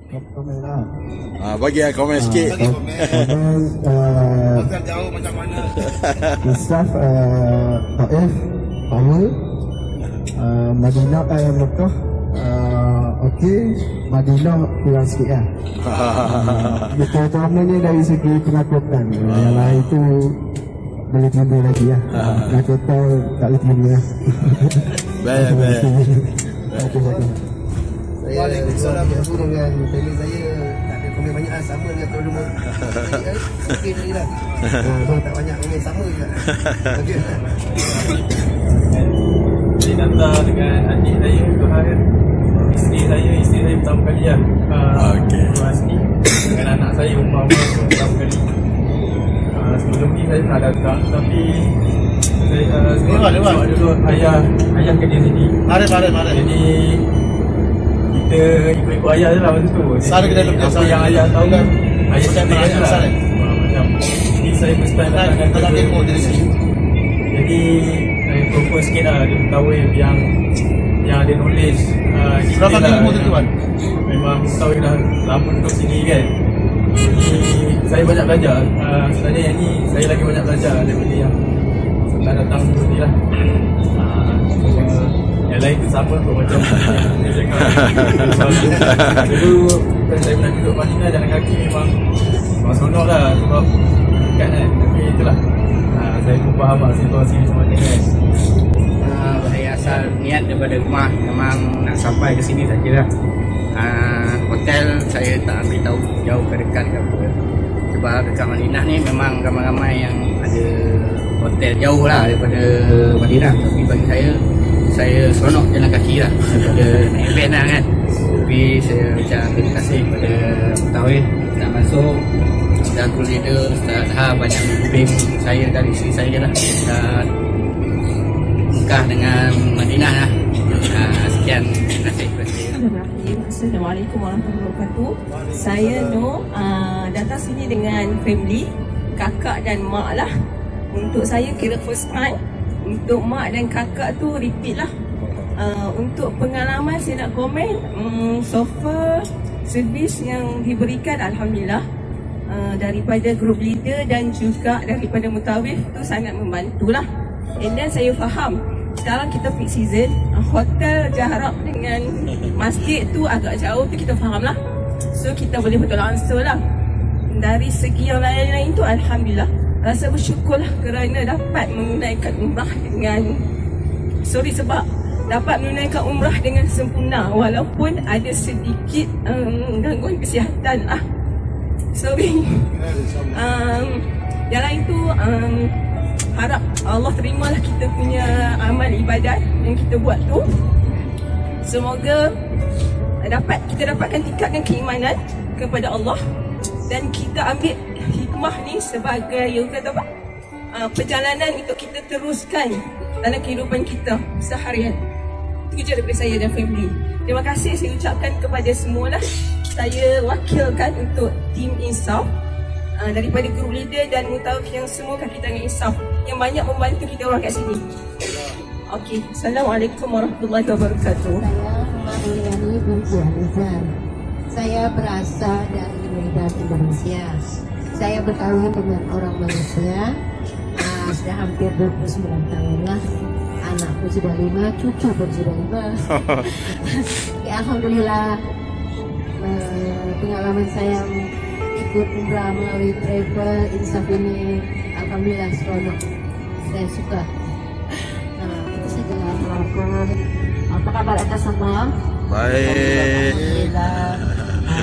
Komen lah. Bagi komen sikit. Komen Agar jauh macam mana. Kisah Taif, Awal, Madinah, Mekah. Okey, Madinah kurang sikit lah. Terutamanya dari segi penakutan. Yang lain tu boleh terima lagi lah. Penakutan tak boleh terima lah. Baik. Saya bersama dengan family saya. Tak ada komen banyak lah. Sama dengan tahun rumah. Okey tadi lah. Tak banyak komen, sama je lah. Okey. Saya datang dengan adik saya Tuhan. Isteri saya pertama kali lah. Okey. Asli. Dengan anak saya Umar pertama kali. Sebelum ni saya pernah datang, tapi saya dulu ayah kerja sini. Mari. Jadi kita ikut ayah je lah masa tu. Sara kita lebih apa yang ayah tahu kan, ayah saya cakap je lah. Macam ini saya first time datang dengan demo dari sini. Jadi saya propose sikit lah dia Mutawif yang ada knowledge. Berapa kali ilmu tu tuan? Memang Mutawif dah lama duduk sini kan. Jadi saya banyak belajar. Sebenarnya yang ni saya lagi banyak belajar daripada yang setelah datang dulu ni lah. Yang lain tu sama pun macam dia cakap. Dulu saya pernah duduk Madinah jalan kaki memang seronok lah sebab dekat kan. Tapi itulah saya pun faham lah situasi macam mana kan. Saya asal niat daripada rumah memang nak sampai ke sini sajalah. Hotel saya tak ambil tahu jauh ke dekat ke apa. Sebab dekat Madinah ni memang ramai-ramai yang ada hotel jauh lah daripada Madinah. Tapi bagi saya seronok jalan kaki lah daripada naik van lah kan. Tapi saya ucap terima kasih kepada Mutawif nak masuk. Ustaz Guru Leader, Ustaz Ha banyak membimbing saya dan isteri saya lah. Dan Mekah dengan Madinah lah. Sekian, terima kasih. Assalamualaikum warahmatullahi wabarakatuh. Saya Nur datang sini dengan family, kakak dan mak lah. Untuk saya kira first time. Untuk mak dan kakak tu repeat lah. Untuk pengalaman saya nak komen, so far servis yang diberikan Alhamdulillah daripada group leader dan juga daripada Mutawif tu sangat membantulah. And then saya faham sekarang kita peak season, hotel jarak dengan masjid tu agak jauh tu kita faham lah. So kita boleh betul answer lah. Dari segi yang lain-lain tu Alhamdulillah rasa bersyukur lah kerana dapat menunaikan umrah dengan dapat menunaikan umrah dengan sempurna walaupun ada sedikit gangguan kesihatan lah. Sorry. Yang lain tu harap Allah terimalah kita punya amal ibadat yang kita buat tu. Semoga kita dapatkan tingkatkan keimanan kepada Allah dan kita ambil hikmah ni sebagai perjalanan untuk kita teruskan dalam kehidupan kita seharian. Itu je daripada saya dan family. Terima kasih saya ucapkan kepada semualah. Saya wakilkan untuk tim Insaf daripada group leader dan Mutawif yang semua kaki tangan Insaf yang banyak membantu kita orang kat sini. Okey, Assalamualaikum warahmatullahi wabarakatuh. Saya Mariani binti Alizan. Saya berasal dari Medan, Indonesia. Saya berkahwin dengan orang Malaysia. Sudah hampir 29 tahun lah. Anakku sudah 5, cucu pun sudah 5. Ya, Alhamdulillah. Pengalaman saya ikut umrah melalui travel Insaf ini Alhamdulillah seronok. Saya suka. Itu saja. Assalamualaikum. Apa kabar anda semua? Baik. Alhamdulillah.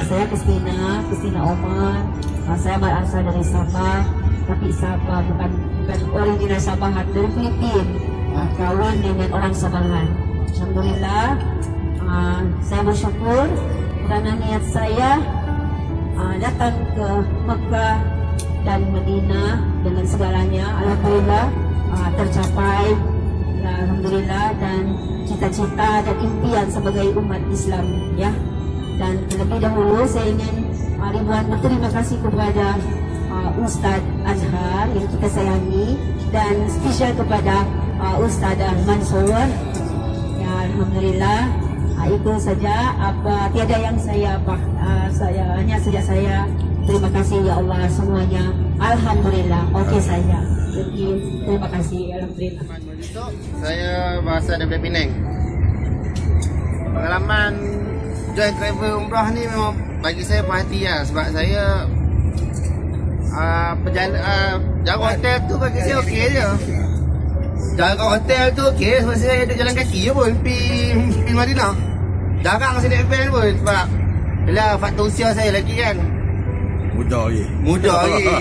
Saya Kristina Omar. Saya berasal dari Sabah. Tapi Sabah bukan original Sabahan, dari Filipina. Kawan dengan orang Sabahan. Alhamdulillah. Saya bersyukur kerana niat saya datang ke Mekah dan Madinah dengan segalanya. Alhamdulillah tercapai. Alhamdulillah, dan cita-cita dan impian sebagai umat Islam ya. Dan terlebih dahulu saya ingin ribuan berterima kasih kepada Ustaz Azhar yang kita sayangi, dan spesial kepada Ustaz Mansur ya. Alhamdulillah Itu saja, tiada yang saya hanya saja saya terima kasih ya Allah semuanya. Alhamdulillah, okey saja. Terima kasih, alhamdulillah. Saya berasal daripada Penang. Pengalaman join travel umrah ni memang bagi saya perhati lah, sebab saya jaga hotel tu bagi saya okey je. Jaga hotel tu okey, sebab saya ada jalan kaki je pun pergi Madinah. Jarang saya naik van pun sebab yelah faktor usia saya lagi kan. Mudah lagi.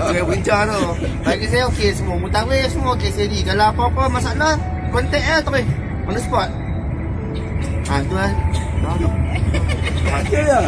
Tu yang bincang tu. Bagi saya okey semua. Mutawif semua okey sedi. Kalau apa-apa masalah, kontak terus. On the spot. Tu lah. Okey dah.